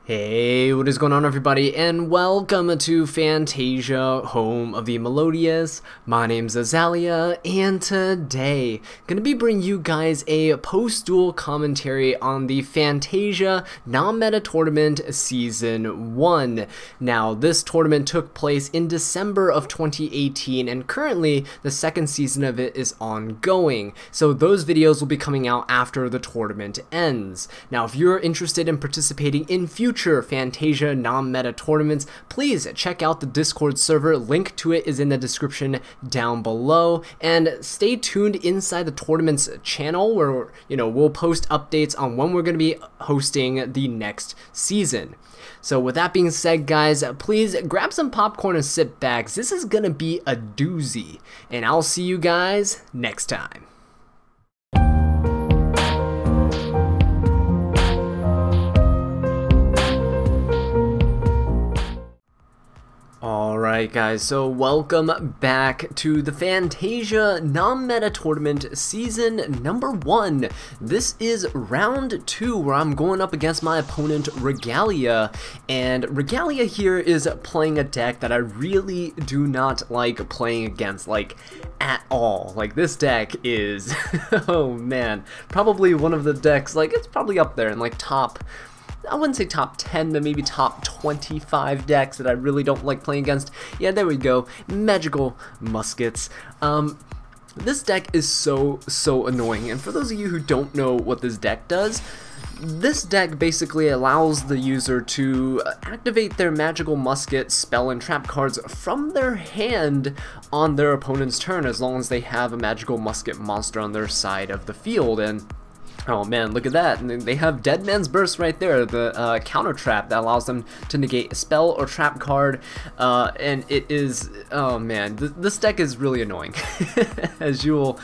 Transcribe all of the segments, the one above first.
Hey, what is going on everybody, and welcome to Fantasia, home of the melodious. My name's Azallea, and today, gonna be bringing you guys a post-duel commentary on the Fantasia Non-Meta Tournament Season 1. Now, this tournament took place in December of 2018, and currently, the second season of it is ongoing. So those videos will be coming out after the tournament ends. Now, if you're interested in participating in future Fantasia non-meta tournaments, please check out the Discord server. Link to it is in the description down below, and stay tuned inside the tournament's channel where we'll post updates on when we're going to be hosting the next season. So with that being said, guys, please grab some popcorn and sit back. This is going to be a doozy, and I'll see you guys next time. Alright guys, so welcome back to the Fantasia Non-Meta Tournament Season number 1. This is round 2 where I'm going up against my opponent Regalia, and Regalia here is playing a deck that I really do not like playing against, like, at all. Like, this deck is, oh man, probably one of the decks, like, it's probably up there in like top, I wouldn't say top 10, but maybe top 25 decks that I really don't like playing against. Yeah, there we go. Magical Muskets. This deck is so annoying, and for those of you who don't know what this deck does, this deck basically allows the user to activate their Magical Musket spell and trap cards from their hand on their opponent's turn, as long as they have a Magical Musket monster on their side of the field. And oh man, look at that, and they have Dead Man's Burst right there, the counter trap that allows them to negate a spell or trap card, and it is, oh man, this deck is really annoying, as you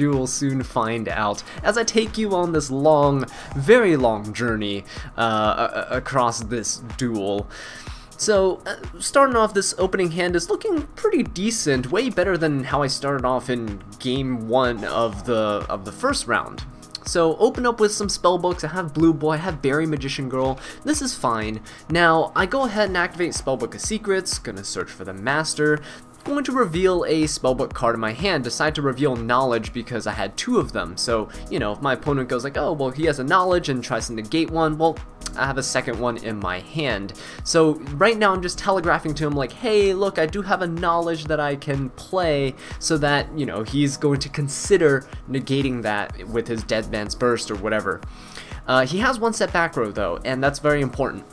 will soon find out, as I take you on this long, very long journey across this duel. So, starting off, this opening hand is looking pretty decent, way better than how I started off in game 1 of the first round. So open up with some spell books. I have Blue Boy, I have Berry Magician Girl. This is fine. Now I go ahead and activate Spellbook of Secrets, gonna search for the Master. Going to reveal a spellbook card in my hand, decide to reveal Knowledge because I had 2 of them. So, if my opponent goes like, oh, well, he has a Knowledge and tries to negate one, well, I have a second one in my hand. So right now I'm just telegraphing to him like, hey, look, I do have a Knowledge that I can play, so that, he's going to consider negating that with his Dead Man's Burst or whatever. He has 1 set back row though, and that's very important.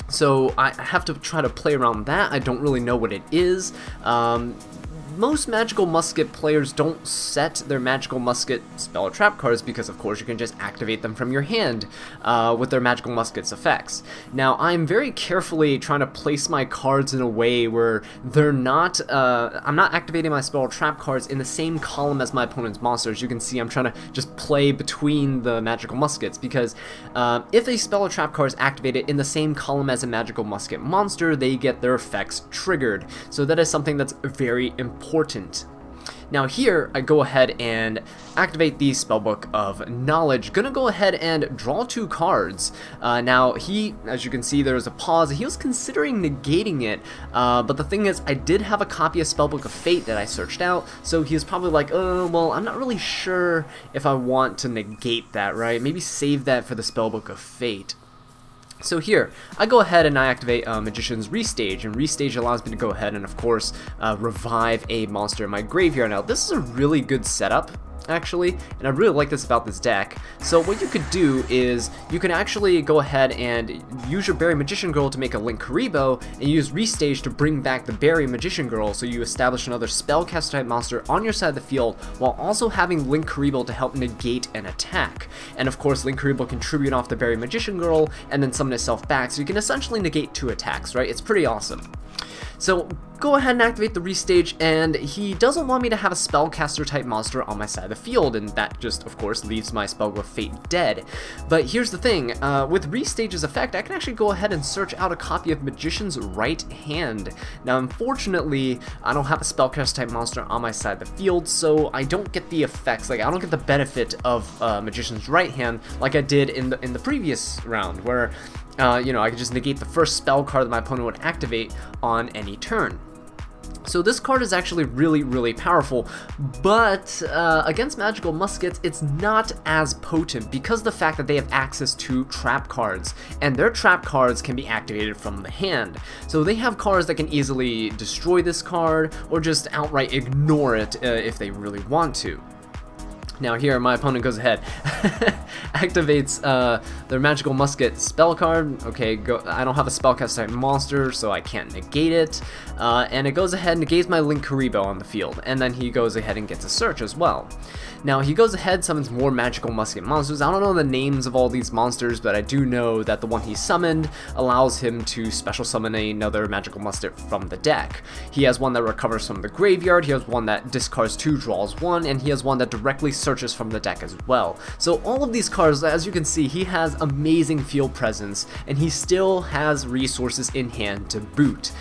So I have to try to play around that. I don't really know what it is. Most Magical Musket players don't set their Magical Musket spell or trap cards because, of course, you can just activate them from your hand with their Magical Musket's effects. Now, I'm very carefully trying to place my cards in a way where they're not, I'm not activating my spell or trap cards in the same column as my opponent's monsters. You can see I'm trying to just play between the Magical Muskets because if a spell or trap card is activated in the same column as a Magical Musket monster, they get their effects triggered. So that is something that's very important. Now here, I go ahead and activate the Spellbook of Knowledge. Gonna go ahead and draw 2 cards. Now he, as you can see, there's a pause. He was considering negating it, but the thing is, I did have a copy of Spellbook of Fate that I searched out, so he was probably like, oh, well, I'm not really sure if I want to negate that, right? Maybe save that for the Spellbook of Fate. So here, I go ahead and I activate Magician's Restage, and Restage allows me to go ahead and, of course, revive a monster in my graveyard. Now, this is a really good setup, actually, and I really like this about this deck. So what you could do is, you can actually go ahead and use your Berry Magician Girl to make a Linkuriboh, and use Restage to bring back the Berry Magician Girl, so you establish another spellcaster type monster on your side of the field, while also having Linkuriboh to help negate an attack. And of course, Linkuriboh can tribute off the Berry Magician Girl, and then summon itself back, so you can essentially negate 2 attacks, right? It's pretty awesome. So go ahead and activate the restage, and he doesn't want me to have a spellcaster type monster on my side of the field, and that just of course leaves my Spellbook of Fate dead. But here's the thing, with restage's effect I can actually go ahead and search out a copy of Magician's Right Hand. Now unfortunately I don't have a spellcaster type monster on my side of the field, so I don't get the effects, like I don't get the benefit of Magician's Right Hand like I did in the previous round, where you know, I could just negate the first spell card that my opponent would activate on any turn. So this card is actually really powerful, but against Magical Muskets it's not as potent because of the fact that they have access to trap cards, and their trap cards can be activated from the hand. So they have cards that can easily destroy this card or just outright ignore it if they really want to. Now here, my opponent goes ahead, activates their Magical Musket spell card. Okay, I don't have a spellcast type monster, so I can't negate it. And it goes ahead and negates my Linkuriboh on the field, and then he goes ahead and gets a search as well. Now he goes ahead, summons more Magical Musket monsters. I don't know the names of all these monsters, but I do know that the one he summoned allows him to special summon another Magical Musket from the deck. He has one that recovers from the graveyard, he has one that discards 2, draws 1, and he has one that directly searches from the deck as well. So all of these cards, as you can see, he has amazing field presence, and he still has resources in hand to boot.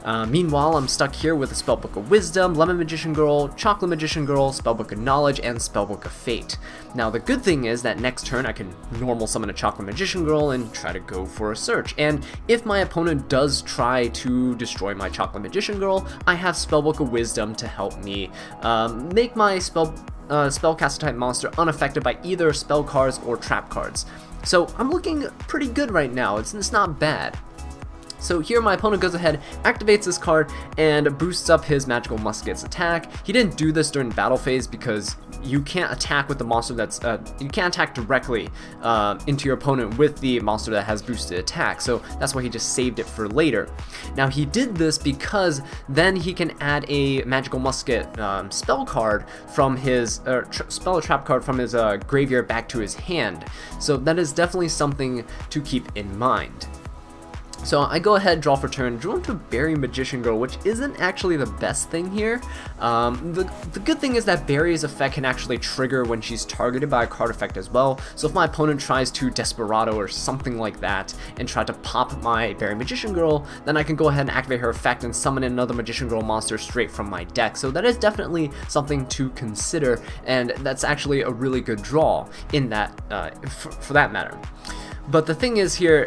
Meanwhile, I'm stuck here with a Spellbook of Wisdom, Lemon Magician Girl, Chocolate Magician Girl, Spellbook of Knowledge, and Spellbook of Fate. Now the good thing is that next turn I can normal summon a Chocolate Magician Girl and try to go for a search. And if my opponent does try to destroy my Chocolate Magician Girl, I have Spellbook of Wisdom to help me make my spellcaster type monster unaffected by either spell cards or trap cards. So I'm looking pretty good right now, it's not bad. So here my opponent goes ahead, activates this card, and boosts up his Magical Muskets attack. He didn't do this during battle phase because you can't attack with the monster that's, you can't attack directly into your opponent with the monster that has boosted attack, so that's why he just saved it for later. Now he did this because then he can add a Magical Musket spell card from his, spell or trap card from his graveyard back to his hand. So that is definitely something to keep in mind. So I go ahead, draw for turn, draw into Berry Magician Girl, which isn't actually the best thing here. The good thing is that Berry's effect can actually trigger when she's targeted by a card effect as well. So if my opponent tries to Desperado or something like that and try to pop my Berry Magician Girl, then I can go ahead and activate her effect and summon another Magician Girl monster straight from my deck. So that is definitely something to consider, and that's actually a really good draw in that, for that matter. But the thing is here,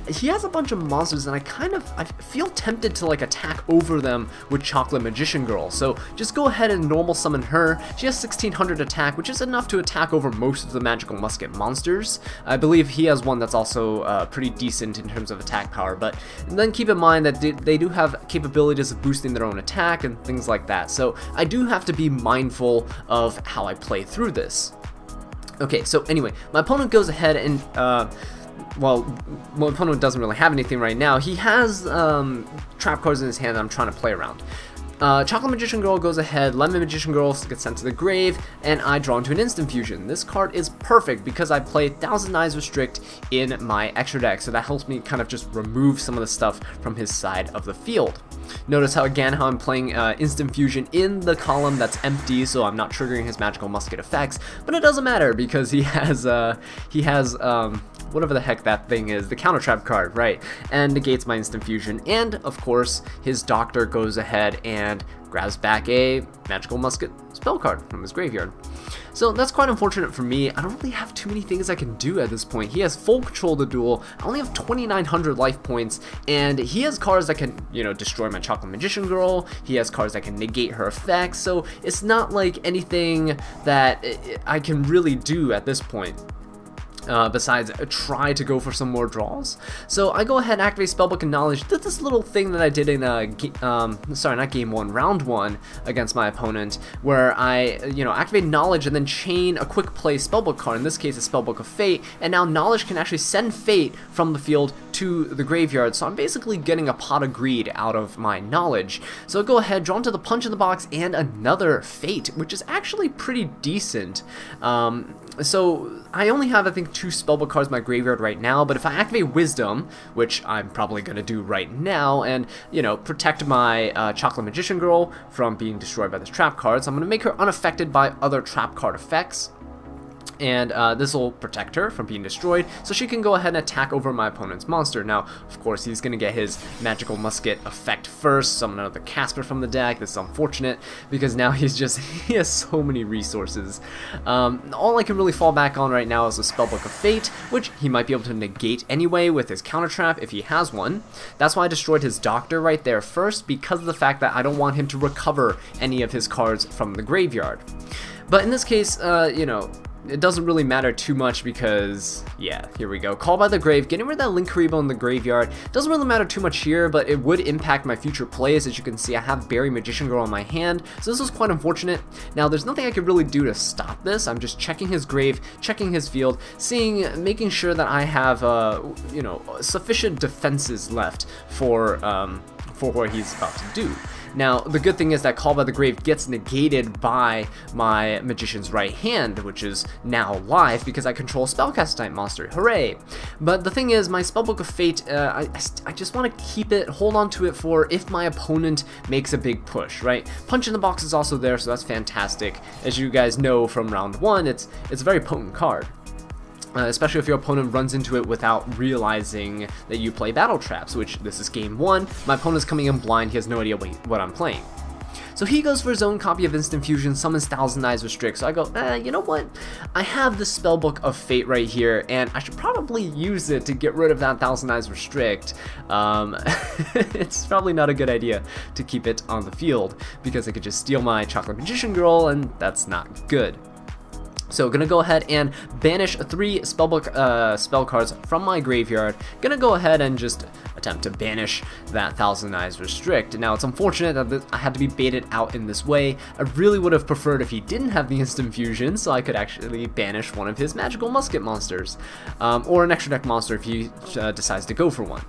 he has a bunch of monsters, and I feel tempted to like attack over them with Chocolate Magician Girl. So just go ahead and normal summon her. She has 1600 attack, which is enough to attack over most of the Magical Musket monsters. I believe he has one that's also pretty decent in terms of attack power, but then keep in mind that they do have capabilities of boosting their own attack and things like that. So I do have to be mindful of how I play through this. Okay, so anyway, my opponent goes ahead and, well, my opponent doesn't really have anything right now. He has trap cards in his hand that I'm trying to play around. Chocolate Magician Girl goes ahead, Lemon Magician Girl gets sent to the grave, and I draw into an Instant Fusion. This card is perfect because I play Thousand Eyes Restrict in my extra deck, so that helps me kind of just remove some of the stuff from his side of the field. Notice how I'm playing Instant Fusion in the column that's empty, so I'm not triggering his Magical Musket effects, but it doesn't matter because he has whatever the heck that thing is, the counter trap card, right, and negates my Instant Fusion, and of course his Doctor goes ahead and grabs back a Magical Musket spell card from his graveyard. So that's quite unfortunate for me. I don't really have too many things I can do at this point. He has full control of the duel. I only have 2,900 life points, and he has cards that can, you know, destroy my Chocolate Magician Girl. He has cards that can negate her effects, so it's not like anything that I can really do at this point. Besides try to go for some more draws. So I go ahead and activate Spellbook of Knowledge. Did this little thing that I did in sorry, not game 1, round 1 against my opponent, where I, you know, activate Knowledge and then chain a quick play Spellbook card, in this case a Spellbook of Fate, and now Knowledge can actually send Fate from the field to the graveyard, so I'm basically getting a pot of greed out of my knowledge. So I'll go ahead, draw into the Punch in the Box and another Fate, which is actually pretty decent. So I only have, I think, 2 spellbook cards in my graveyard right now, but if I activate Wisdom, which I'm probably going to do right now, and, you know, protect my Chocolate Magician Girl from being destroyed by this trap card, so I'm going to make her unaffected by other trap card effects. And this will protect her from being destroyed, so she can go ahead and attack over my opponent's monster. Now, of course, he's going to get his Magical Musket effect first, summon another Casper from the deck. This is unfortunate, because now he has so many resources. All I can really fall back on right now is the Spellbook of Fate, which he might be able to negate anyway with his counter trap if he has one. That's why I destroyed his Doctor right there first, because of the fact that I don't want him to recover any of his cards from the graveyard. But in this case, you know, it doesn't really matter too much because, yeah, here we go. Call by the Grave, getting rid of that Linkuriboh in the graveyard. Doesn't really matter too much here, but it would impact my future plays. As you can see, I have Berry Magician Girl in my hand, so this was quite unfortunate. Now, there's nothing I could really do to stop this. I'm just checking his grave, checking his field, making sure that I have, you know, sufficient defenses left for what he's about to do. Now, the good thing is that Call by the Grave gets negated by my Magician's Right Hand, which is now live because I control Spellcast type monster. Hooray! But the thing is, my Spellbook of Fate, I just want to keep it, hold on to it for if my opponent makes a big push, right? Punch in the Box is also there, so that's fantastic. As you guys know from round 1, it's a very potent card. Especially if your opponent runs into it without realizing that you play battle traps, which this is game 1. My opponent's coming in blind, he has no idea what I'm playing. So he goes for his own copy of Instant Fusion, summons Thousand Eyes Restrict. So I go, you know what? I have the Spellbook of Fate right here, and I should probably use it to get rid of that Thousand Eyes Restrict. It's probably not a good idea to keep it on the field, because I could just steal my Chocolate Magician Girl, and that's not good. So gonna go ahead and banish 3 spellbook spell cards from my graveyard. Gonna go ahead and just attempt to banish that Thousand Eyes Restrict. Now it's unfortunate that I had to be baited out in this way. I really would have preferred if he didn't have the Instant Fusion, so I could actually banish one of his Magical Musket monsters, or an extra deck monster if he decides to go for one.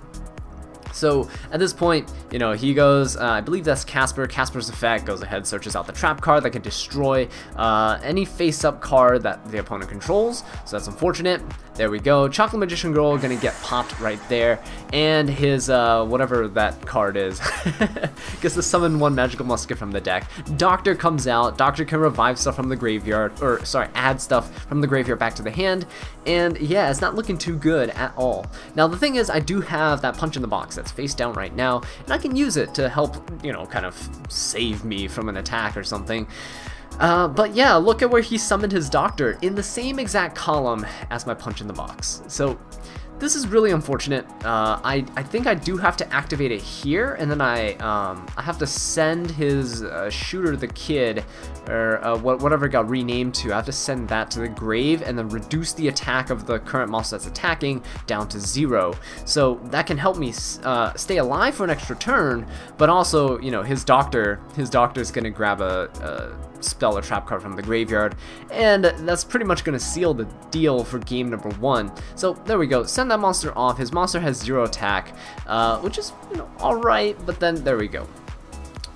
So at this point, you know, he goes, I believe that's Casper. Casper's effect goes ahead, searches out the trap card that can destroy any face-up card that the opponent controls. So that's unfortunate. There we go. Chocolate Magician Girl gonna get popped right there, and his whatever that card is gets to summon 1 Magical Musket from the deck. Doctor comes out. Doctor can revive stuff from the graveyard, or sorry, add stuff from the graveyard back to the hand. And yeah, it's not looking too good at all. Now the thing is, I do have that Punch in the Box that's face down right now, and I can use it to help, you know, kind of save me from an attack or something. But yeah, look at where he summoned his Doctor, in the same exact column as my Punch in the Box. So this is really unfortunate. I think I do have to activate it here, and then I have to send his Shooter the Kid, or whatever it got renamed to. I have to send that to the grave and then reduce the attack of the current monster that's attacking down to 0. So that can help me stay alive for an extra turn, but also, you know, his Doctor's gonna grab a spell or trap card from the graveyard, and that's pretty much going to seal the deal for game number 1. So there we go, send that monster off. His monster has 0 attack, which is, you know, alright, but then there we go.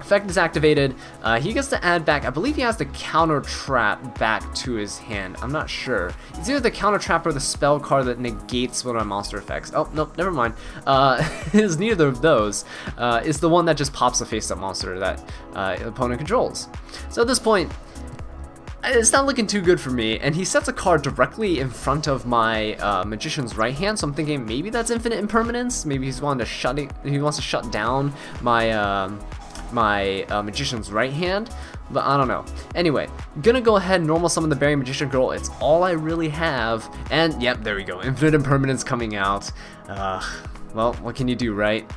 Effect is activated. He gets to add back, I believe he has the counter trap back to his hand. I'm not sure. It's either the counter trap or the spell card that negates one of my monster effects. Oh, nope, never mind. It's neither of those. It's the one that just pops the face-up monster that the opponent controls. So at this point, it's not looking too good for me, and he sets a card directly in front of my Magician's Right Hand, so I'm thinking maybe that's Infinite Impermanence. Maybe he wants to shut down my Magician's Right Hand, but I don't know. Anyway, gonna go ahead and normal summon the Berry Magician Girl. It's all I really have, and yep, there we go. Infinite Impermanence coming out. Well, what can you do, right?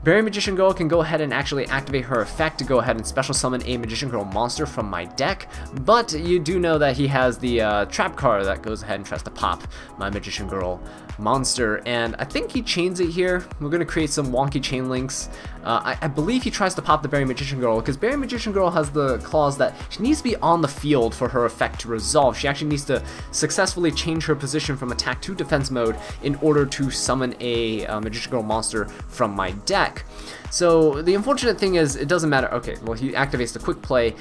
Berry Magician Girl can go ahead and actually activate her effect to go ahead and special summon a Magician Girl monster from my deck, but you do know that he has the trap card that goes ahead and tries to pop my Magician Girl monster, and I think he chains it here. We're going to create some wonky chain links. I believe he tries to pop the Berry Magician Girl, because Berry Magician Girl has the clause that she needs to be on the field for her effect to resolve. She actually needs to successfully change her position from attack to defense mode in order to summon a Magician Girl monster from my deck. So the unfortunate thing is, it doesn't matter. Okay, well, he activates the quick play.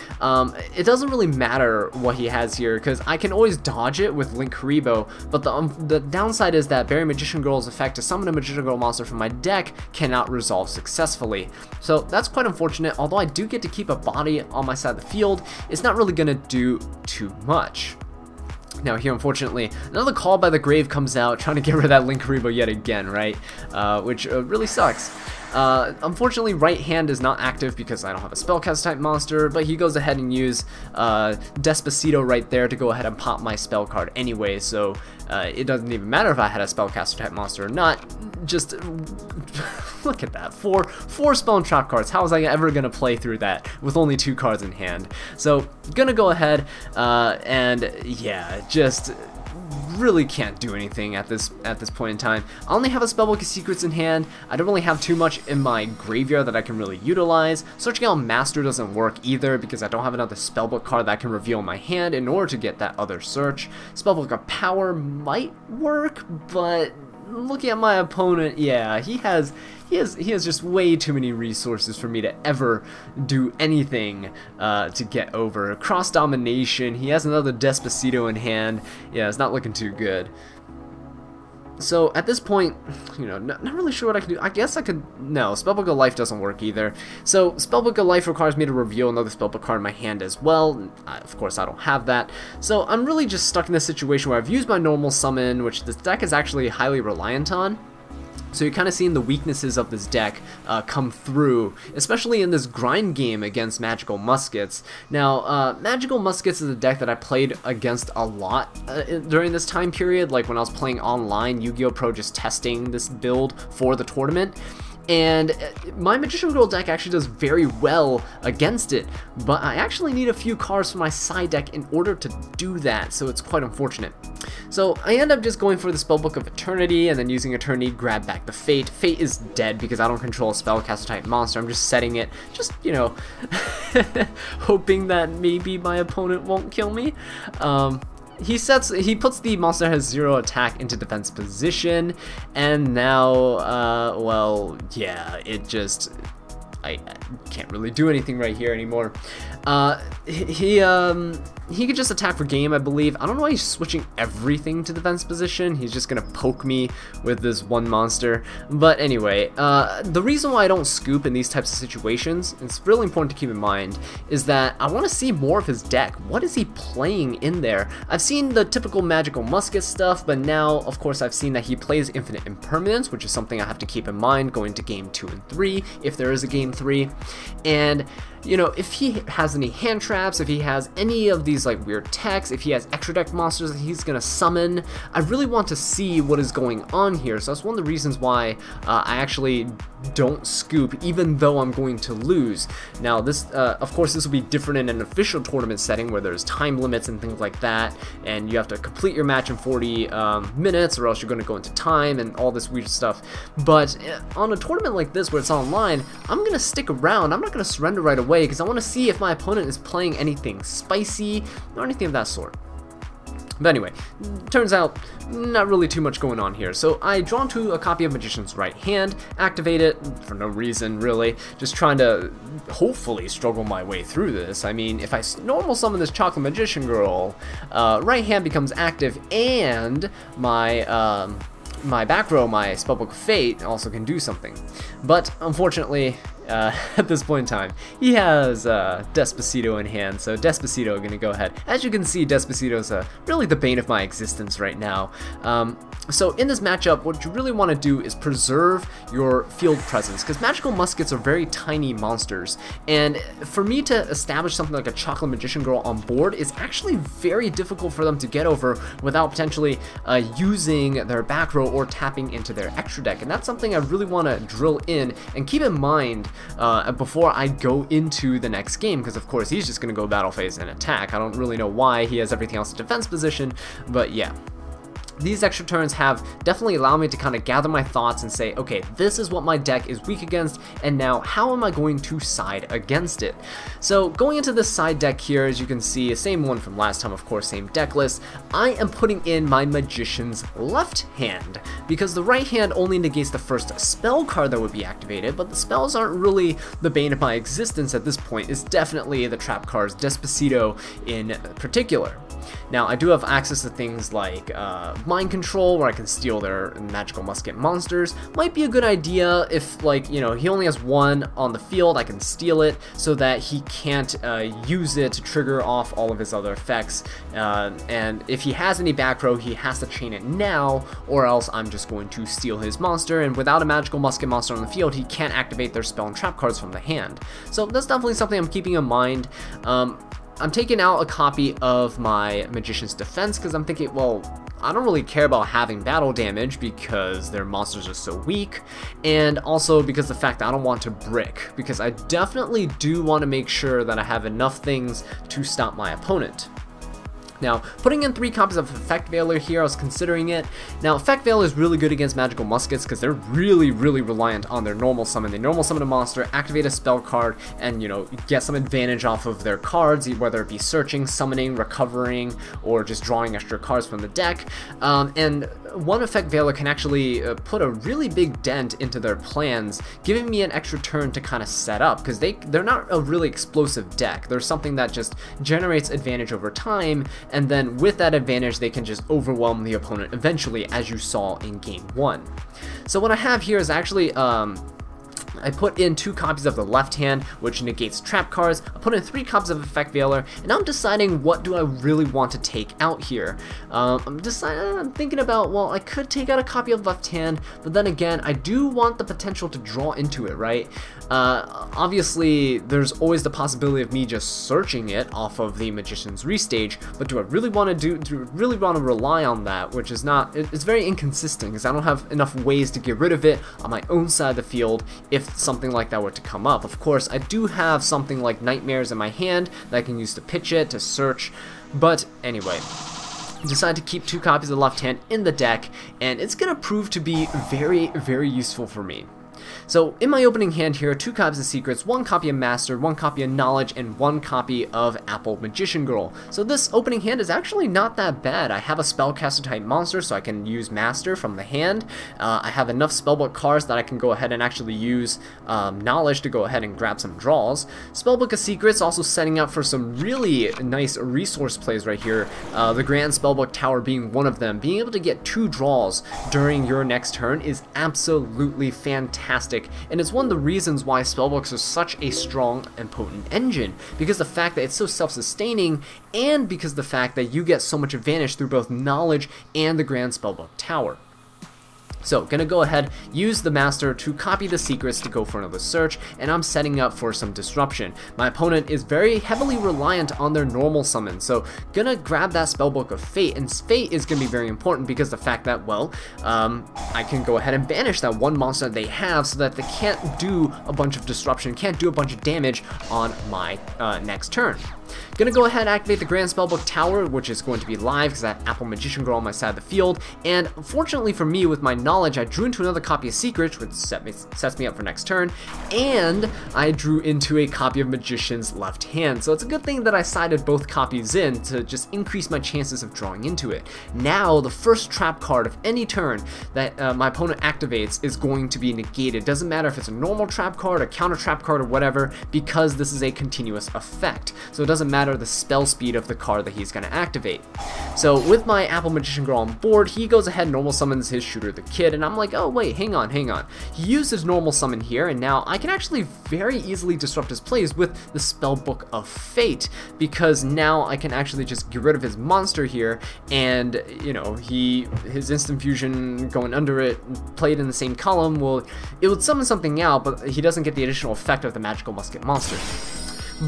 It doesn't really matter what he has here, because I can always dodge it with Link Haribo, but the downside is that Berry Magician Girl's effect to summon a Magician Girl monster from my deck cannot resolve successfully. So that's quite unfortunate. Although I do get to keep a body on my side of the field, it's not really going to do too much. Now here, unfortunately, another Call by the Grave comes out, trying to get rid of that Link Haribo yet again, right? Which really sucks. Unfortunately, right hand is not active because I don't have a spellcast type monster, but he goes ahead and use Despacito right there to go ahead and pop my spell card anyway, so it doesn't even matter if I had a spellcaster type monster or not. Just look at that, four spell and trap cards. How was I ever gonna play through that with only 2 cards in hand? So gonna go ahead and yeah, just really can't do anything at this point in time. I only have a Spellbook of Secrets in hand. I don't really have too much in my graveyard that I can really utilize. Searching out Master doesn't work either because I don't have another Spellbook card that I can reveal in my hand in order to get that other search. Spellbook of Power might work, but looking at my opponent, yeah, he has just way too many resources for me to ever do anything to get over. Cross Domination, he has another Despacito in hand. Yeah, it's not looking too good. So at this point, you know, not really sure what I can do. I guess I could, no, Spellbook of Life doesn't work either. So Spellbook of Life requires me to reveal another Spellbook card in my hand as well. Of course, I don't have that. So I'm really just stuck in this situation where I've used my normal summon, which this deck is actually highly reliant on. So you're kind of seeing the weaknesses of this deck come through, especially in this grind game against Magical Muskets. Now, Magical Muskets is a deck that I played against a lot during this time period, like when I was playing online, Yu-Gi-Oh! Pro, just testing this build for the tournament. And my Magician Girl deck actually does very well against it, but I actually need a few cards from my side deck in order to do that, so it's quite unfortunate. So I end up just going for the Spellbook of Eternity, and then using Eternity, grab back the Fate. Fate is dead because I don't control a Spellcaster type monster. I'm just setting it, just, you know, hoping that maybe my opponent won't kill me. He puts the monster that has 0 attack into defense position, and now, well, yeah, it just, I can't really do anything right here anymore. He could just attack for game, I believe. I don't know why he's switching everything to defense position. He's just gonna poke me with this one monster. But anyway, the reason why I don't scoop in these types of situations, it's really important to keep in mind, is that I want to see more of his deck. What is he playing in there? I've seen the typical Magical Musket stuff, but now, of course, I've seen that he plays Infinite Impermanence, which is something I have to keep in mind going to game 2 and 3, if there is a game 3. And you know, if he has any hand traps, if he has any of these like weird techs, if he has extra deck monsters that he's gonna summon, I really want to see what is going on here. So that's one of the reasons why I actually don't scoop, even though I'm going to lose. Now this, of course, this will be different in an official tournament setting where there's time limits and things like that, and you have to complete your match in 40 minutes or else you're going to go into time and all this weird stuff. But on a tournament like this where it's online, I'm going to stick around. I'm not going to surrender right away because I want to see if my opponent is playing anything spicy or anything of that sort. But anyway, turns out not really too much going on here. So I draw into a copy of Magician's Right Hand, activate it for no reason really, just trying to hopefully struggle my way through this. I mean, if I normal summon this Chocolate Magician Girl, Right Hand becomes active, and my back row, my Spellbook of Fate, also can do something. But unfortunately, at this point in time. He has Despacito in hand, so Despacito gonna go ahead. As you can see, Despacito's really the bane of my existence right now. So in this matchup, what you really want to do is preserve your field presence, because Magical Muskets are very tiny monsters, and for me to establish something like a Chocolate Magician Girl on board is actually very difficult for them to get over without potentially using their back row or tapping into their extra deck, and that's something I really want to drill in and keep in mind before I go into the next game, because of course he's just going to go battle phase and attack. I don't really know why. He has everything else in defense position, but yeah. These extra turns have definitely allowed me to kind of gather my thoughts and say, okay, this is what my deck is weak against, and now how am I going to side against it? So going into this side deck here, as you can see, same one from last time, of course, same deck list, I am putting in my Magician's left hand, because the right hand only negates the first spell card that would be activated, but the spells aren't really the bane of my existence at this point. It's definitely the trap cards, Despacito in particular. Now, I do have access to things like Mind Control, where I can steal their Magical Musket monsters. Might be a good idea if, like, you know, he only has one on the field, I can steal it so that he can't use it to trigger off all of his other effects. And if he has any back row, he has to chain it now, or else I'm just going to steal his monster, and without a Magical Musket monster on the field, he can't activate their spell and trap cards from the hand. So that's definitely something I'm keeping in mind. I'm taking out a copy of my Magician's Defense because I'm thinking, well, I don't really care about having battle damage because their monsters are so weak, and also because the fact that I don't want to brick, because I definitely do want to make sure that I have enough things to stop my opponent. Now, putting in 3 copies of Effect Veiler here, I was considering it. Now, Effect Veiler is really good against Magical Muskets because they're really reliant on their normal summon. They normal summon a monster, activate a spell card, and, you know, get some advantage off of their cards, whether it be searching, summoning, recovering, or just drawing extra cards from the deck. And one Effect Veiler can actually put a really big dent into their plans, giving me an extra turn to kind of set up, because they're not a really explosive deck. They're something that just generates advantage over time, and then with that advantage they can just overwhelm the opponent eventually, as you saw in game 1. So what I have here is actually I put in 2 copies of the left hand, which negates trap cards. I put in 3 copies of Effect Veiler, and now I'm deciding what do I really want to take out here. I'm thinking about, well, I could take out a copy of left hand, but then again, I do want the potential to draw into it, right? Obviously, there's always the possibility of me just searching it off of the Magician's Restage, but do I really want to rely on that, which is not, it's very inconsistent, because I don't have enough ways to get rid of it on my own side of the field if something like that were to come up. Of course, I do have something like Nightmares in my hand that I can use to pitch it, to search, but anyway, decided to keep 2 copies of left hand in the deck, and it's going to prove to be very useful for me. So in my opening hand here, 2 copies of Secrets, 1 copy of Master, 1 copy of Knowledge, and 1 copy of Apple Magician Girl. So this opening hand is actually not that bad. I have a Spellcaster type monster, so I can use Master from the hand. I have enough Spellbook cards that I can go ahead and actually use Knowledge to go ahead and grab some draws. Spellbook of Secrets also setting up for some really nice resource plays right here. The Grand Spellbook Tower being one of them. Being able to get 2 draws during your next turn is absolutely fantastic. And it's one of the reasons why spellbooks are such a strong and potent engine, because the fact that it's so self-sustaining, and because the fact that you get so much advantage through both Knowledge and the Grand Spellbook Tower. So, gonna go ahead, use the Master to copy the Secrets to go for another search, and I'm setting up for some disruption. My opponent is very heavily reliant on their normal summon, so gonna grab that Spellbook of Fate, and Fate is gonna be very important because the fact that, well, I can go ahead and banish that 1 monster they have so that they can't do a bunch of disruption, can't do a bunch of damage on my next turn. Gonna go ahead and activate the Grand Spellbook Tower, which is going to be live because I have Apple Magician Girl on my side of the field, and fortunately for me, with my Knowledge, I drew into another copy of Secrets, which sets me up for next turn, and I drew into a copy of Magician's left hand, so it's a good thing that I sided both copies in to just increase my chances of drawing into it. Now, the first trap card of any turn that my opponent activates is going to be negated. Doesn't matter if it's a normal trap card, a counter trap card, or whatever, because this is a continuous effect. So it doesn't matter the spell speed of the card that he's going to activate. So with my Apple Magician Girl on board, he goes ahead and normal summons his Shooter the Kid, and I'm like, oh wait, hang on. He used his normal summon here, and now I can actually very easily disrupt his plays with the Spellbook of Fate, because now I can actually just get rid of his monster here, and you know, his instant fusion going under it, played in the same column, it would summon something out, but he doesn't get the additional effect of the Magical Musket monster.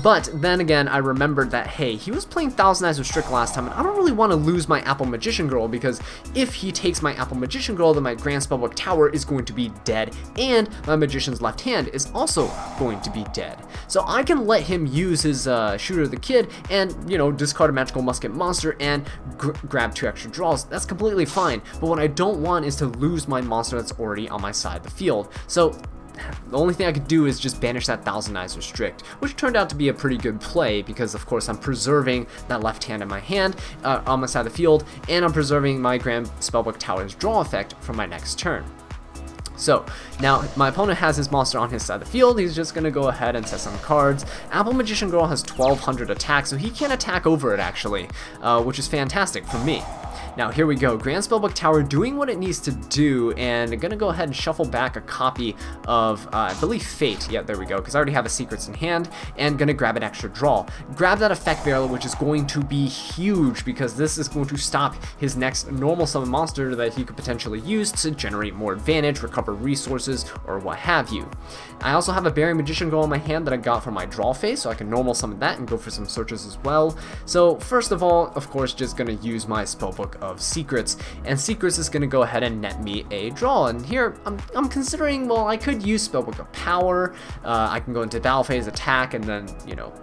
But then again, I remembered that, hey, he was playing Thousand Eyes Restrict last time, and I don't really want to lose my Apple Magician Girl, because if he takes my Apple Magician Girl, then my Grand Spellbook Tower is going to be dead, and my Magician's left hand is also going to be dead. So I can let him use his Shooter the Kid and, you know, discard a Magical Musket monster and grab 2 extra draws. That's completely fine, but what I don't want is to lose my monster that's already on my side of the field. So the only thing I could do is just banish that Thousand Eyes Restrict, which turned out to be a pretty good play, because of course I'm preserving that left hand in my hand on my side of the field, and I'm preserving my Grand Spellbook Tower's draw effect for my next turn. So now my opponent has his monster on his side of the field. He's just going to go ahead and set some cards. Apple Magician Girl has 1200 attack, so he can't attack over it actually, which is fantastic for me. Now here we go, Grand Spellbook Tower doing what it needs to do, and I'm gonna go ahead and shuffle back a copy of, I believe, Fate. Yeah, there we go, because I already have a Secrets in hand, and gonna grab an extra draw. Grab that Effect Barrel, which is going to be huge, because this is going to stop his next normal summon monster that he could potentially use to generate more advantage, recover resources, or what have you. I also have a Berry Magician Girl in my hand that I got from my draw phase, so I can normal summon that and go for some searches as well. So first of all, of course, just gonna use my Spellbook of Secrets, and Secrets is going to go ahead and net me a draw. And here I'm considering, well, I could use Spellbook of Power. I can go into battle phase, attack, and then, you know,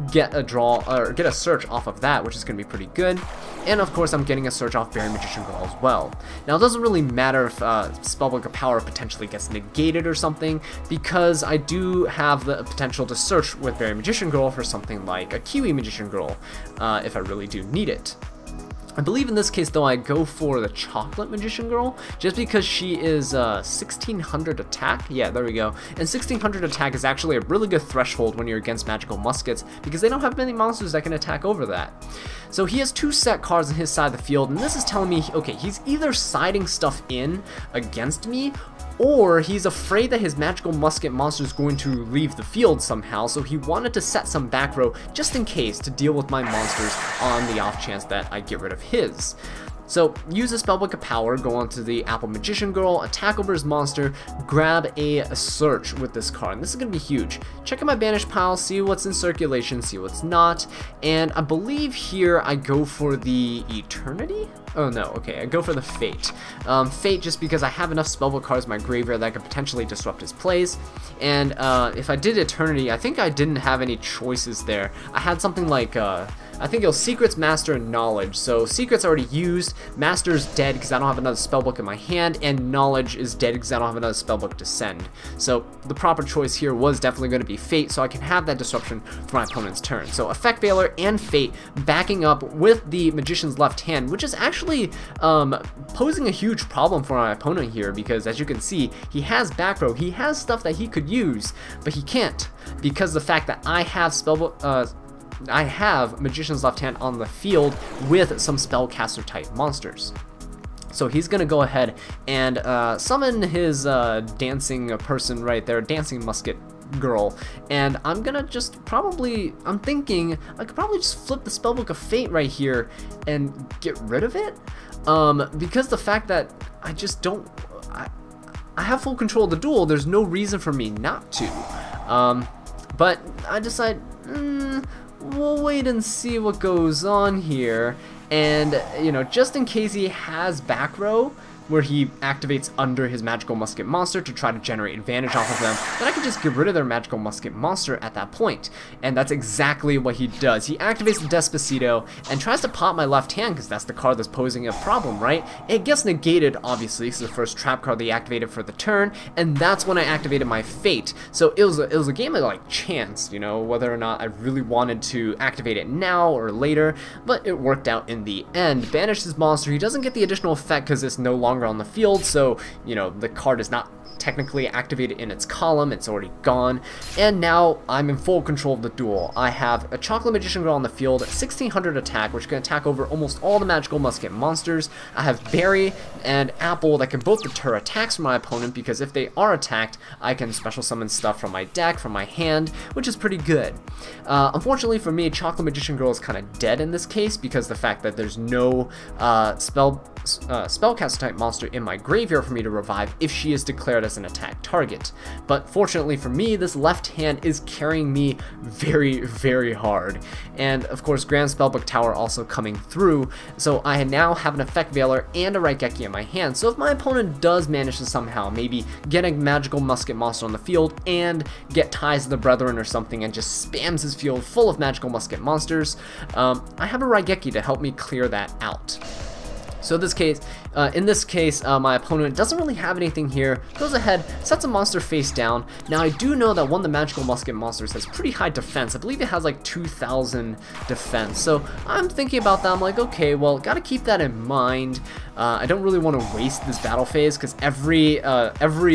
get a draw or get a search off of that, which is going to be pretty good. And of course I'm getting a search off Berry Magician Girl as well. Now it doesn't really matter if Spellbook of Power potentially gets negated or something, because I do have the potential to search with Berry Magician Girl for something like a Kiwi Magician Girl if I really do need it. I believe in this case, though, I go for the Chocolate Magician Girl, just because she is 1600 attack. Yeah, there we go. And 1600 attack is actually a really good threshold when you're against Magical Muskets, because they don't have many monsters that can attack over that. So he has 2 set cards on his side of the field, and this is telling me, okay, he's either siding stuff in against me, or he's afraid that his Magical Musket monster is going to leave the field somehow, so he wanted to set some back row just in case to deal with my monsters on the off chance that I get rid of his. So use a Spellbook of Power, go onto the Apple Magician Girl, attack over his monster, grab a search with this card, and this is going to be huge. Check out my banish pile, see what's in circulation, see what's not, and I believe here I go for the Eternity? Oh no, okay, I go for the Fate. Fate just because I have enough Spellbook cards in my graveyard that could potentially disrupt his plays, and if I did Eternity, I think I didn't have any choices there. I had something like, I think it was Secrets, Master, and Knowledge. So Secrets already used, Master's dead because I don't have another Spellbook in my hand, and Knowledge is dead because I don't have another Spellbook to send. So the proper choice here was definitely going to be Fate, so I can have that disruption for my opponent's turn. So Effect Veiler and Fate backing up with the Magician's left hand, which is actually posing a huge problem for my opponent here, because as you can see, he has back row, he has stuff that he could use, but he can't, because the fact that I have I have Magician's Left Hand on the field with some Spellcaster type monsters. So he's going to go ahead and summon his dancing person right there, Dancing Musket Girl, and I'm gonna just probably, I'm thinking I could probably just flip the Spellbook of Fate right here and get rid of it, because the fact that I just don't, I have full control of the duel, there's no reason for me not to, but I decide, we'll wait and see what goes on here, and you know, just in case he has back row where he activates under his Magical Musket monster to try to generate advantage off of them, then I can just get rid of their Magical Musket monster at that point. And that's exactly what he does. He activates the Despacito and tries to pop my left hand, because that's the card that's posing a problem, right? It gets negated, obviously, because it's the first trap card they activated for the turn, and that's when I activated my Fate. So it was a game of like chance, you know, whether or not I really wanted to activate it now or later, but it worked out in the end. Banish his monster, he doesn't get the additional effect because it's no longer on the field, so you know the card is not technically activate it in its column. It's already gone. And now I'm in full control of the duel. I have a Chocolate Magician Girl on the field, 1600 attack, which can attack over almost all the Magical Musket monsters. I have Berry and Apple that can both deter attacks from my opponent, because if they are attacked, I can special summon stuff from my deck, from my hand, which is pretty good. Unfortunately for me, Chocolate Magician Girl is kind of dead in this case, because the fact that there's no spellcaster type monster in my graveyard for me to revive if she is declared as an attack target. But fortunately for me, this left hand is carrying me very, very hard. And of course, Grand Spellbook Tower also coming through, so I now have an Effect Veiler and a Regalia in my hand. So if my opponent does manage to somehow maybe get a Magical Musket monster on the field and get Ties of the Brethren or something and just spams his field full of Magical Musket monsters, I have a Regalia to help me clear that out. So in this case, my opponent doesn't really have anything here, goes ahead, sets a monster face down. Now I do know that one of the Magical Musket monsters has pretty high defense. I believe it has like 2000 defense. So I'm thinking about that. I'm like, okay, well, gotta keep that in mind. I don't really want to waste this battle phase, because every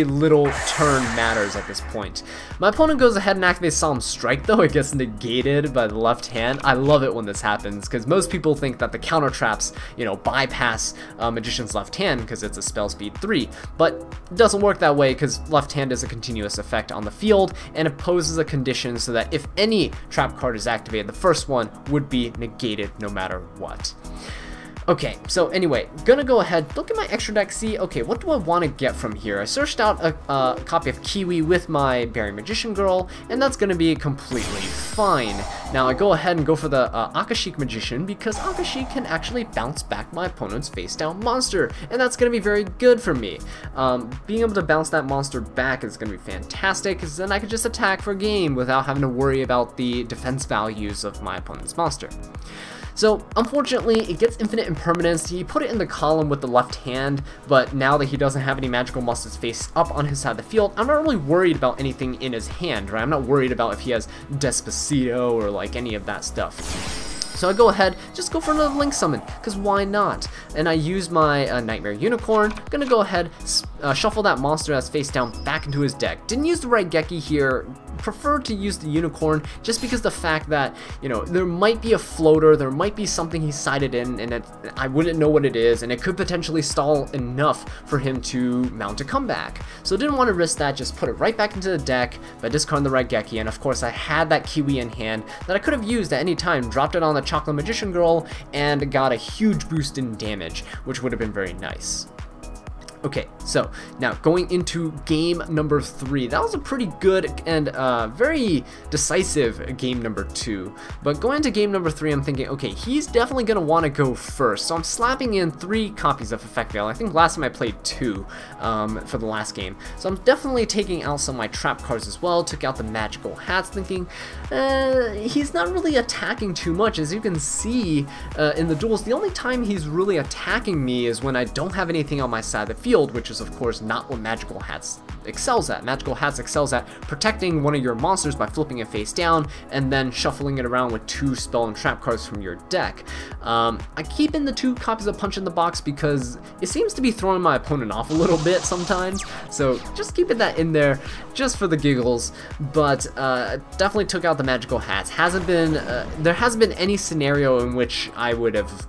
little turn matters at this point. My opponent goes ahead and activates Solemn Strike, though. It gets negated by the left hand. I love it when this happens, because most people think that the counter traps, you know, bypass Magician's left hand because it's a spell speed 3, but it doesn't work that way, because left hand is a continuous effect on the field, and it poses a condition so that if any trap card is activated, the first one would be negated no matter what. Okay, so anyway, gonna go ahead, look at my extra deck, see, okay, what do I want to get from here? I searched out a copy of Kiwi with my Berry Magician Girl, and that's gonna be completely fine. Now I go ahead and go for the Akashic Magician, because Akashic can actually bounce back my opponent's face down monster, and that's gonna be very good for me. Being able to bounce that monster back is gonna be fantastic, because then I can just attack for game without having to worry about the defense values of my opponent's monster. So, unfortunately, it gets infinite impermanence. He put it in the column with the left hand, but now that he doesn't have any Magical Muskets face up on his side of the field, I'm not really worried about anything in his hand, right? I'm not worried about if he has Despacito or like any of that stuff. So I go ahead, just go for another Link Summon, because why not? And I use my Nightmare Unicorn. I'm gonna go ahead, shuffle that monster that's face down back into his deck. Didn't use the Regalia here, preferred to use the Unicorn, just because the fact that, you know, there might be a floater, there might be something he sided in, and I wouldn't know what it is, and it could potentially stall enough for him to mount a comeback. So didn't want to risk that, just put it right back into the deck by discarding the Regalia, and of course I had that Kiwi in hand that I could have used at any time, dropped it on the Chocolate Magician Girl, and got a huge boost in damage, which would have been very nice. Okay, so now going into game number 3. That was a pretty good and very decisive game number 2. But going into game number 3, I'm thinking, okay, he's definitely going to want to go first. So I'm slapping in 3 copies of Effect Veil. I think last time I played 2 for the last game. So I'm definitely taking out some of my trap cards as well. Took out the Magical Hats, thinking he's not really attacking too much. As you can see in the duels, the only time he's really attacking me is when I don't have anything on my side of the field, which is of course not what Magical Hats excels at. Magical Hats excels at protecting one of your monsters by flipping it face down and then shuffling it around with 2 spell and trap cards from your deck. I keep in the 2 copies of Punch in the Box because it seems to be throwing my opponent off a little bit sometimes, so just keeping that in there just for the giggles. But definitely took out the Magical Hats. There hasn't been any scenario in which I would have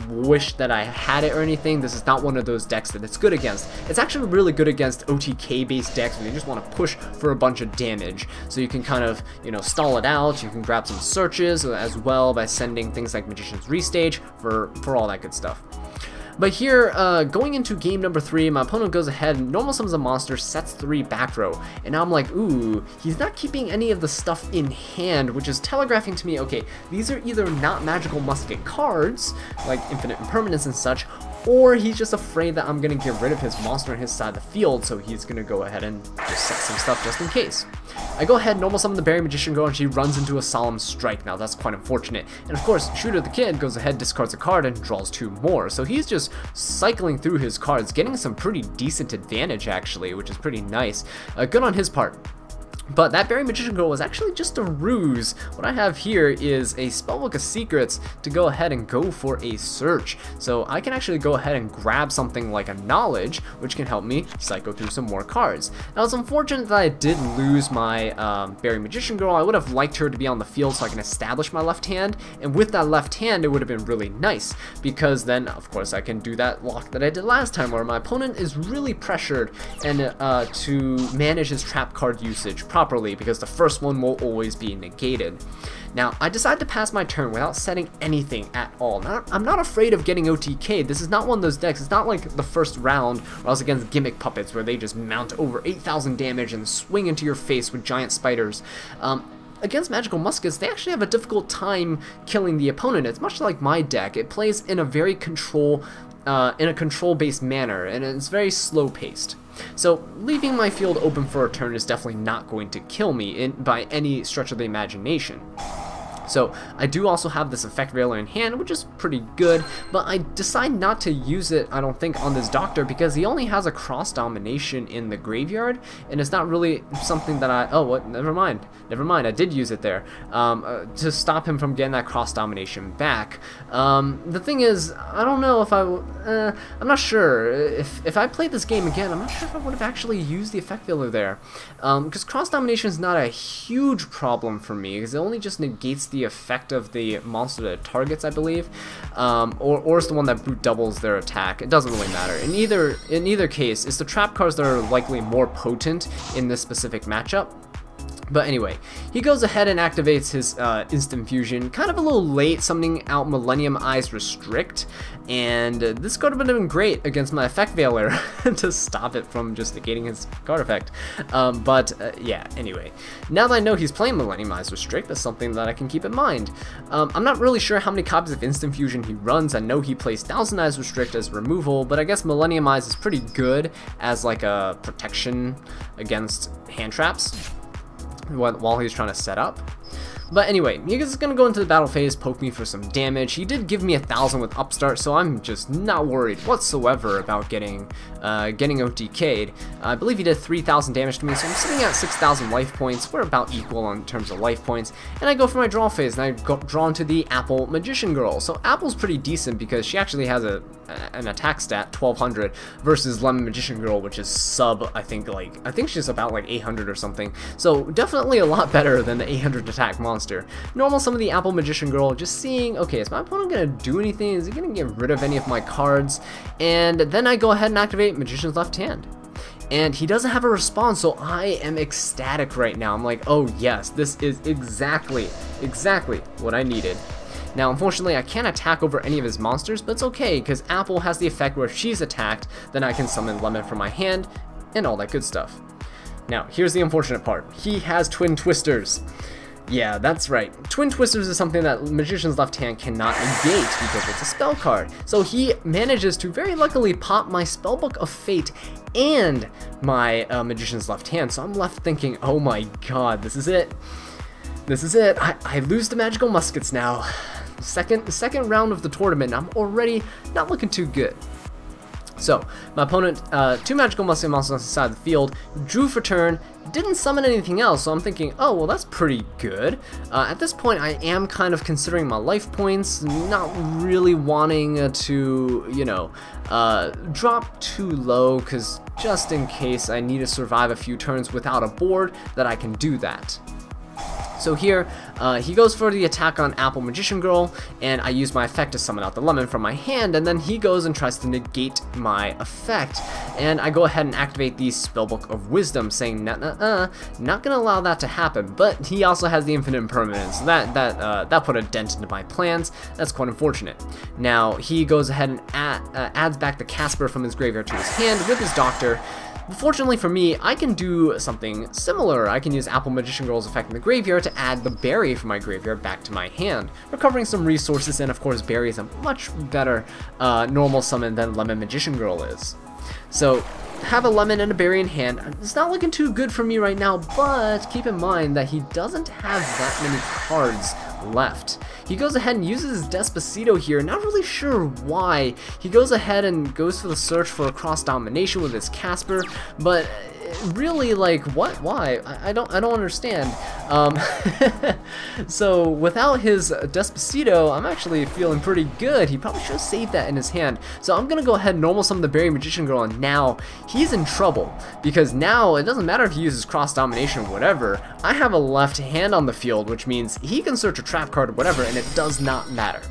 wish that I had it or anything. This is not one of those decks that it's good against. It's actually really good against OTK based decks when you just want to push for a bunch of damage. So you can kind of, you know, stall it out. You can grab some searches as well by sending things like Magician's Restage for all that good stuff. But here, going into game number 3, my opponent goes ahead, normal summons a monster, sets 3 back row, and now I'm like, ooh, he's not keeping any of the stuff in hand, which is telegraphing to me, okay, these are either not Magical Musket cards, like Infinite Impermanence and such, or he's just afraid that I'm going to get rid of his monster on his side of the field, so he's going to go ahead and just set some stuff just in case. I go ahead, normal summon the Berry Magician Girl, and she runs into a Solemn Strike. Now that's quite unfortunate. And of course, Shooter the Kid goes ahead, discards a card, and draws 2 more. So he's just cycling through his cards, getting some pretty decent advantage actually, which is pretty nice. Good on his part. But that Berry Magician Girl was actually just a ruse. What I have here is a Spellbook of Secrets to go ahead and go for a search. So I can actually go ahead and grab something like a Knowledge, which can help me cycle through some more cards. Now it's unfortunate that I did lose my Berry Magician Girl. I would have liked her to be on the field so I can establish my left hand, and with that left hand it would have been really nice, because then of course I can do that lock that I did last time where my opponent is really pressured and to manage his trap card usage properly, because the first one will always be negated. Now, I decided to pass my turn without setting anything at all. I'm not afraid of getting OTK'd. This is not one of those decks. It's not like the first round where I was against Gimmick Puppets where they just mount over 8,000 damage and swing into your face with giant spiders. Against Magical Muskets, they actually have a difficult time killing the opponent. It's much like my deck. It plays in a very control-based manner, and it's very slow-paced. So leaving my field open for a turn is definitely not going to kill me by any stretch of the imagination. So I do also have this Effect Veiler in hand, which is pretty good, but I decide not to use it, I don't think, on this Doctor, because he only has a Cross Domination in the graveyard, and it's not really something that never mind, I did use it there, to stop him from getting that Cross Domination back. The thing is, I don't know if I'm not sure, if I played this game again, I'm not sure if I would have actually used the Effect Veiler there, because Cross Domination is not a huge problem for me, because it only just negates the effect of the monster that it targets, I believe, or it's the one that brute doubles their attack. It doesn't really matter. In either case, it's the trap cards that are likely more potent in this specific matchup. But anyway, he goes ahead and activates his Instant Fusion, kind of a little late, summoning out Millennium Eyes Restrict, and this card would have been great against my Effect Veiler to stop it from just negating his card effect. Yeah, anyway, now that I know he's playing Millennium Eyes Restrict, that's something that I can keep in mind. I'm not really sure how many copies of Instant Fusion he runs. I know he plays Thousand Eyes Restrict as removal, but I guess Millennium Eyes is pretty good as like a protection against hand traps while he's trying to set up. But anyway, he's going to go into the battle phase, poke me for some damage. He did give me 1,000 with Upstart, so I'm just not worried whatsoever about getting OTK'd. I believe he did 3,000 damage to me, so I'm sitting at 6,000 life points. We're about equal in terms of life points. And I go for my draw phase, and I go draw into the Apple Magician Girl. So Apple's pretty decent because she actually has an attack stat, 1,200, versus Lemon Magician Girl, which is sub, I think she's about like 800 or something. So definitely a lot better than the 800 attack monster. Normal some of the Apple Magician Girl, just seeing, okay, is my opponent going to do anything? Is he going to get rid of any of my cards? And then I go ahead and activate Magician's Left Hand. And he doesn't have a response, so I am ecstatic right now. I'm like, oh yes, this is exactly what I needed. Now, unfortunately, I can't attack over any of his monsters, but it's okay, because Apple has the effect where if she's attacked, then I can summon Lemon from my hand, and all that good stuff. Now, here's the unfortunate part. He has Twin Twisters. Yeah, that's right. Twin Twisters is something that Magician's Left Hand cannot negate because it's a spell card. So he manages to very luckily pop my Spellbook of Fate and my Magician's Left Hand. So I'm left thinking, oh my god, this is it. This is it. I lose the Magical Muskets now. Second round of the tournament, I'm already not looking too good. So, my opponent, 2 Magical Musket monsters on the side of the field, drew for turn, didn't summon anything else, so I'm thinking, oh, well, that's pretty good. At this point, I am kind of considering my life points, not really wanting to, you know, drop too low, because just in case I need to survive a few turns without a board, that I can do that. So here, he goes for the attack on Apple Magician Girl, and I use my effect to summon out the Lemon from my hand, and then he goes and tries to negate my effect, and I go ahead and activate the Spellbook of Wisdom, saying, not gonna allow that to happen, but he also has the Infinite Impermanence, so that put a dent into my plans. That's quite unfortunate. Now, he goes ahead and adds back the Casper from his graveyard to his hand with his Doctor. Fortunately for me, I can do something similar. I can use Apple Magician Girl's effect in the graveyard to add the Berry from my graveyard back to my hand, recovering some resources, and of course Berry is a much better normal summon than Lemon Magician Girl is. So, have a Lemon and a Berry in hand. It's not looking too good for me right now, but keep in mind that he doesn't have that many cards left. He goes ahead and uses his Despacito here, not really sure why. He goes ahead and goes for the search for a Cross Domination with his Casper, but really, like, what? Why? I don't understand. So without his Despacito, I'm actually feeling pretty good. He probably should have saved that in his hand. So I'm gonna go ahead and normal summon the Berry Magician Girl, and now he's in trouble because now it doesn't matter if he uses cross domination or whatever. I have a left hand on the field, which means he can search a trap card or whatever, and it does not matter.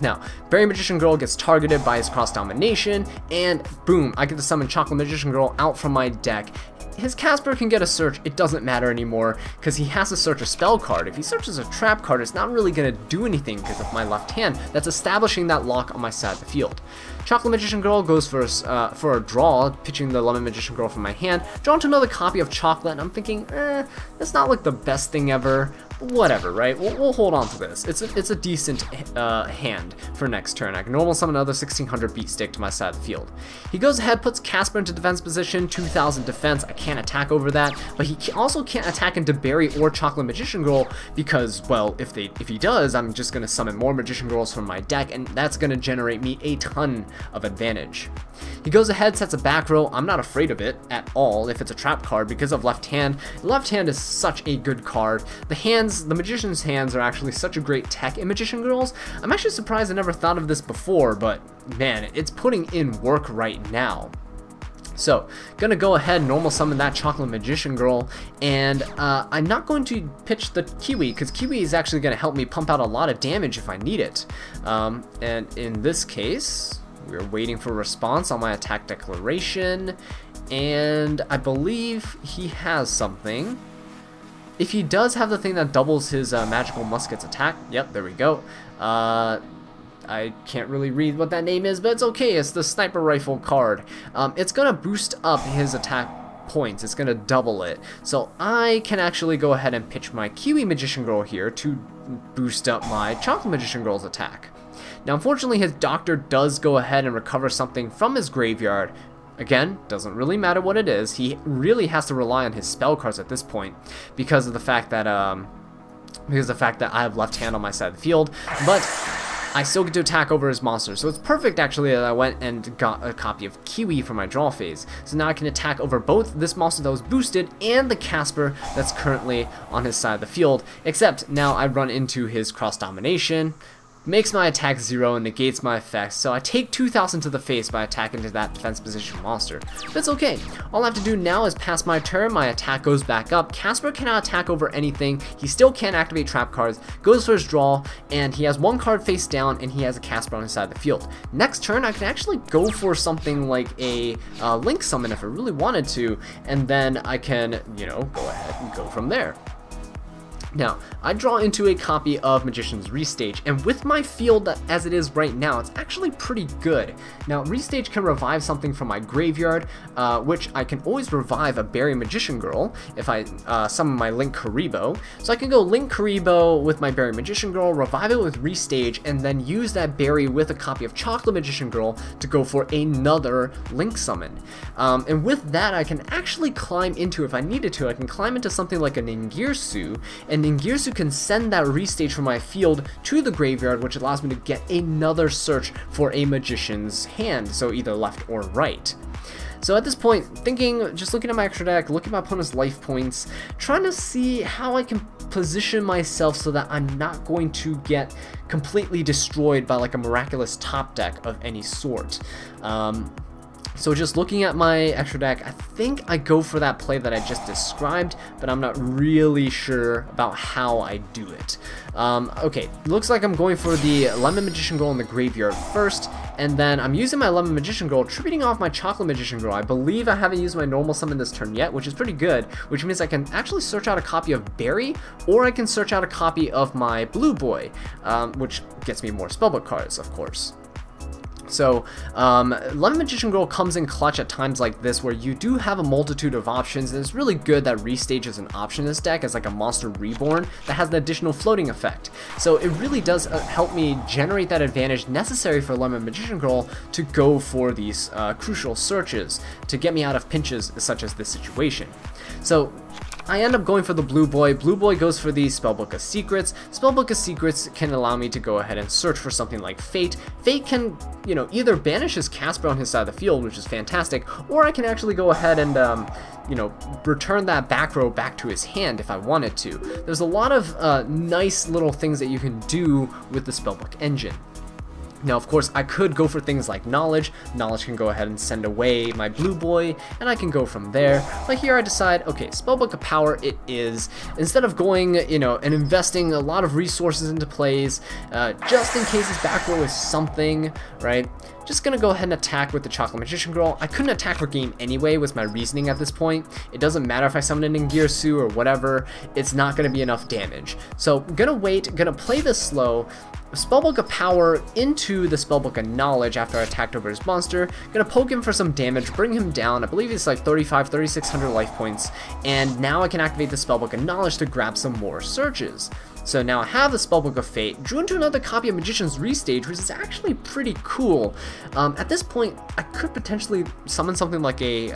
Now, Berry Magician Girl gets targeted by his cross domination, and boom, I get to summon Chocolate Magician Girl out from my deck. His Casper can get a search, it doesn't matter anymore, because he has to search a spell card. If he searches a trap card, it's not really going to do anything because of my left hand. That's establishing that lock on my side of the field. Chocolate Magician Girl goes for a draw, pitching the Lemon Magician Girl from my hand, draw into another copy of Chocolate, and I'm thinking, that's not like the best thing ever. Whatever, right? We'll hold on to this. It's a decent hand for next turn. I can normal summon another 1600 beat stick to my side of the field. He goes ahead, puts Casper into defense position, 2000 defense. I can't attack over that, but he also can't attack into Berry or Chocolate Magician Girl because, well, if he does, I'm just gonna summon more Magician Girls from my deck, and that's gonna generate me a ton of advantage. He goes ahead, sets a back row. I'm not afraid of it at all if it's a trap card because of left hand. Left hand is such a good card. The Magician's hands are actually such a great tech in Magician Girls. I'm actually surprised I never thought of this before, but man, it's putting in work right now. So, gonna go ahead and normal summon that Chocolate Magician Girl, and I'm not going to pitch the Kiwi, because Kiwi is actually gonna help me pump out a lot of damage if I need it. And in this case, we're waiting for a response on my attack declaration, and I believe he has something. If he does have the thing that doubles his Magical Muskets attack, yep, there we go. I can't really read what that name is, but it's okay, it's the Sniper Rifle card. It's gonna boost up his attack points, it's gonna double it. So I can actually go ahead and pitch my Kiwi Magician Girl here to boost up my Chocolate Magician Girl's attack. Now unfortunately his Doctor does go ahead and recover something from his graveyard. Again, doesn't really matter what it is. He really has to rely on his spell cards at this point because of the fact that I have left hand on my side of the field, but I still get to attack over his monster. So it's perfect actually that I went and got a copy of Kiwi for my draw phase. So now I can attack over both this monster that was boosted and the Casper that's currently on his side of the field, except now I run into his cross domination, makes my attack 0 and negates my effects, so I take 2000 to the face by attacking to that defense position monster. That's okay. All I have to do now is pass my turn, my attack goes back up, Casper cannot attack over anything, he still can't activate trap cards, goes for his draw, and he has one card face down and he has a Casper on his side of the field. Next turn I can actually go for something like a Link Summon if I really wanted to, and then I can, you know, go ahead and go from there. Now, I draw into a copy of Magician's Restage, and with my field as it is right now, it's actually pretty good. Now, Restage can revive something from my graveyard, which I can always revive a Berry Magician Girl if I summon my Link Karibo. So I can go Link Karibo with my Berry Magician Girl, revive it with Restage, and then use that Berry with a copy of Chocolate Magician Girl to go for another Link Summon. And with that, I can actually climb into, if I needed to, I can climb into something like a Ningirsu, and Ningirsu can send that Restage from my field to the graveyard, which allows me to get another search for a Magician's hand, so either left or right. So at this point, thinking, just looking at my extra deck, looking at my opponent's life points, trying to see how I can position myself so that I'm not going to get completely destroyed by like a miraculous top deck of any sort. So just looking at my extra deck, I think I go for that play that I just described, but I'm not really sure about how I do it. Okay, looks like I'm going for the Lemon Magician Girl in the graveyard first, and then I'm using my Lemon Magician Girl, tributing off my Chocolate Magician Girl. I believe I haven't used my normal summon this turn yet, which is pretty good, which means I can actually search out a copy of Berry, or I can search out a copy of my Blue Boy, which gets me more spellbook cards, of course. So, Lemon Magician Girl comes in clutch at times like this where you do have a multitude of options, and it's really good that Restage is an option in this deck as like a monster reborn that has an additional floating effect. So it really does help me generate that advantage necessary for Lemon Magician Girl to go for these crucial searches to get me out of pinches such as this situation. So, I end up going for the blue boy. Blue boy goes for the Spellbook of Secrets. Spellbook of Secrets can allow me to go ahead and search for something like Fate. Fate can, you know, either banish his Casper on his side of the field, which is fantastic, or I can actually go ahead and, you know, return that back row back to his hand if I wanted to. There's a lot of nice little things that you can do with the Spellbook engine. Now, of course, I could go for things like Knowledge. Knowledge can go ahead and send away my blue boy, and I can go from there. But here I decide, okay, Spellbook of Power it is. Instead of going, you know, and investing a lot of resources into plays, just in case his back row is something, right? Just gonna go ahead and attack with the Chocolate Magician Girl. I couldn't attack for game anyway with my reasoning at this point. It doesn't matter if I summon an Ingirsu or whatever, it's not gonna be enough damage. So gonna wait, gonna play this slow, Spellbook of Power into the Spellbook of Knowledge after I attacked over his monster. Gonna poke him for some damage, bring him down. I believe it's like 3,600 life points. And now I can activate the Spellbook of Knowledge to grab some more searches. So now I have the Spellbook of Fate, drew into another copy of Magician's Restage, which is actually pretty cool. At this point, I could potentially summon something like a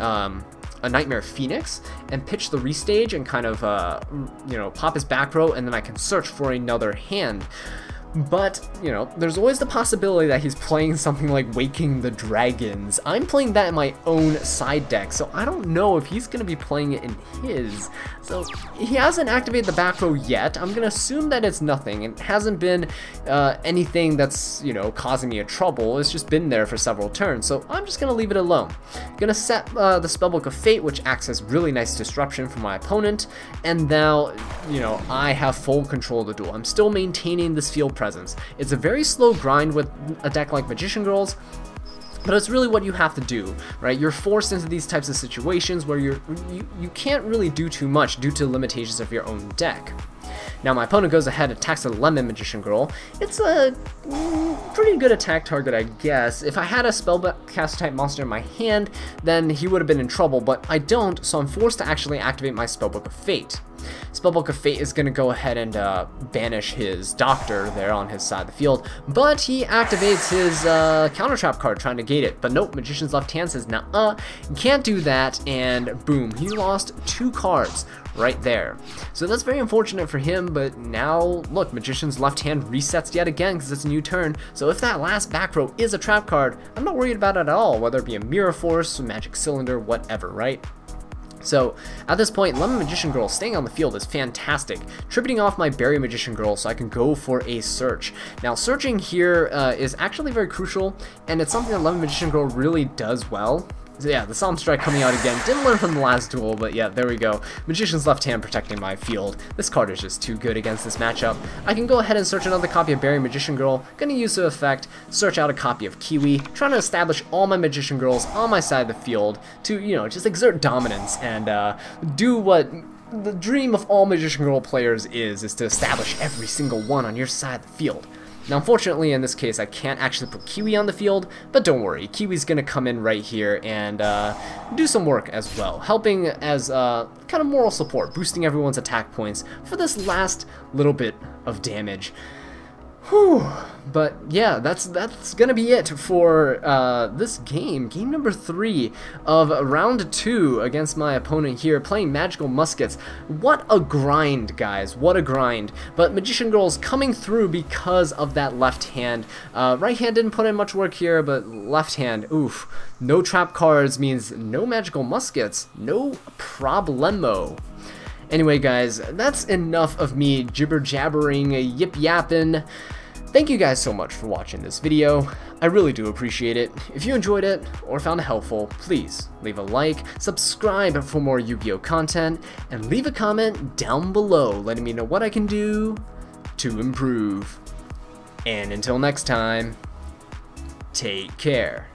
Nightmare Phoenix and pitch the Restage and kind of, you know, pop his back row, and then I can search for another hand. But, you know, there's always the possibility that he's playing something like Waking the Dragons. I'm playing that in my own side deck, so I don't know if he's going to be playing it in his. So he hasn't activated the back row yet. I'm going to assume that it's nothing. It hasn't been anything that's, you know, causing me a trouble. It's just been there for several turns, so I'm just going to leave it alone. Going to set the Spellbook of Fate, which acts as really nice disruption for my opponent, and now, you know, I have full control of the duel. I'm still maintaining this field presence. It's a very slow grind with a deck like Magician Girls, but it's really what you have to do, right? You're forced into these types of situations where you can't really do too much due to limitations of your own deck. Now my opponent goes ahead and attacks the Lemon Magician Girl. It's a pretty good attack target, I guess. If I had a Spellcaster type monster in my hand, then he would have been in trouble, but I don't, so I'm forced to actually activate my Spellbook of Fate. Spellbook of Fate is going to go ahead and banish his Doctor there on his side of the field, but he activates his Counter Trap card trying to negate it. But nope, Magician's left hand says, nah, you can't do that, and boom, he lost 2 cards right there. So that's very unfortunate for him, but now, look, Magician's left hand resets yet again because it's a new turn, so if that last back row is a trap card, I'm not worried about it at all, whether it be a Mirror Force, Magic Cylinder, whatever, right? So, at this point, Lemon Magician Girl staying on the field is fantastic, tripping off my Berry Magician Girl so I can go for a search. Now, searching here is actually very crucial, and it's something that Lemon Magician Girl really does well. So yeah, the Solemn Strike coming out again. Didn't learn from the last duel, but yeah, there we go. Magician's left hand protecting my field. This card is just too good against this matchup. I can go ahead and search another copy of Berry Magician Girl. Gonna use the effect, search out a copy of Kiwi, trying to establish all my Magician Girls on my side of the field to, you know, just exert dominance and do what the dream of all Magician Girl players is to establish every single one on your side of the field. Now, unfortunately, in this case, I can't actually put Kiwi on the field, but don't worry, Kiwi's going to come in right here and do some work as well, helping as kind of moral support, boosting everyone's attack points for this last little bit of damage. Whew. But yeah, that's gonna be it for this game number 3 of round 2 against my opponent here, playing Magical Muskets. What a grind, guys, what a grind. But Magician Girl's coming through because of that left hand. Right hand didn't put in much work here, but left hand, oof. No trap cards means no Magical Muskets, no problemo. Anyway, guys, that's enough of me jibber-jabbering, yip-yapping. Thank you guys so much for watching this video. I really do appreciate it. If you enjoyed it or found it helpful, please leave a like, subscribe for more Yu-Gi-Oh content, and leave a comment down below letting me know what I can do to improve. And until next time, take care.